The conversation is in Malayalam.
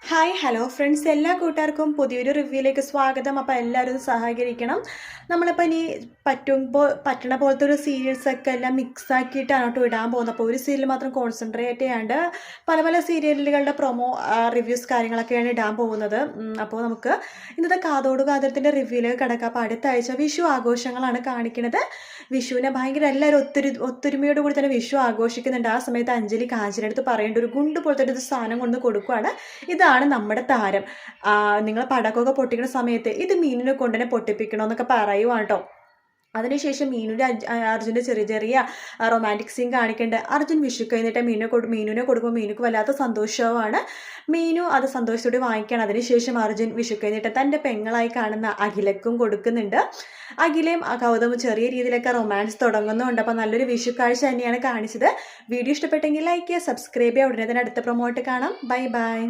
ഹായ് ഹലോ ഫ്രണ്ട്സ്, എല്ലാ കൂട്ടുകാർക്കും പുതിയൊരു റിവ്യൂയിലേക്ക് സ്വാഗതം. അപ്പോൾ എല്ലാവരും സഹകരിക്കണം. നമ്മളിപ്പോൾ ഇനി പറ്റണ പോലത്തെ ഒരു സീരിയൽസൊക്കെ എല്ലാം മിക്സ് ആക്കിയിട്ടാണ് കേട്ടോ ഇടാൻ പോകുന്നത്. അപ്പോൾ ഒരു സീരിയൽ മാത്രം കോൺസെൻട്രേറ്റ് ചെയ്യാണ്ട് പല പല സീരിയലുകളുടെ പ്രൊമോ റിവ്യൂസ് കാര്യങ്ങളൊക്കെയാണ് ഇടാൻ പോകുന്നത്. അപ്പോൾ നമുക്ക് ഇന്നത്തെ കാതോട് കാതരത്തിൻ്റെ റിവ്യൂയിലേക്ക് കിടക്കാം. അപ്പോൾ അടുത്ത ആഴ്ച വിഷു ആഘോഷങ്ങളാണ് കാണിക്കുന്നത്. വിഷുവിനെ ഭയങ്കര എല്ലാവരും ഒത്തൊരുമയോട് കൂടി തന്നെ വിഷു ആഘോഷിക്കുന്നുണ്ട്. ആ സമയത്ത് അഞ്ജലി കാഞ്ചിനടുത്ത് പറയേണ്ട ഒരു ഗുണ്ട് പോലത്തെ ഒരു സാധനം കൊണ്ട് കൊടുക്കുകയാണ്. ഇതാണ് നമ്മുടെ താരം. നിങ്ങൾ പടക്കമൊക്കെ പൊട്ടിക്കുന്ന സമയത്ത് ഇത് മീനിനെ കൊണ്ട് തന്നെ പൊട്ടിപ്പിക്കണമെന്നൊക്കെ പറയുവാണ് കേട്ടോ. അതിനുശേഷം അർജുൻ്റെ ചെറിയ ചെറിയ റൊമാൻറ്റിക് സീൻ കാണിക്കേണ്ടത്. അർജുൻ വിഷു കഴിഞ്ഞിട്ട് മീനുവിനെ കൊടുക്കുമ്പോൾ മീനുക്ക് വല്ലാത്ത സന്തോഷവുമാണ്. മീനു അത് സന്തോഷത്തോടെ വാങ്ങിക്കുകയാണ്. അതിനുശേഷം അർജുൻ വിഷു കഴിഞ്ഞിട്ട് തൻ്റെ പെങ്ങളായി കാണുന്ന അഖിലക്കും കൊടുക്കുന്നുണ്ട്. അഖിലയും ഗൗതമും ചെറിയ രീതിയിലൊക്കെ റൊമാൻസ് തുടങ്ങുന്നുണ്ട്. അപ്പോൾ നല്ലൊരു വിഷു കാഴ്ച തന്നെയാണ് കാണിച്ചത്. വീഡിയോ ഇഷ്ടപ്പെട്ടെങ്കിൽ ലൈക്ക് ചെയ്യുക, സബ്സ്ക്രൈബ് ചെയ്യുക. ഉടനെ തന്നെ അടുത്ത പ്രൊമോട്ട് കാണാം. Bye bye.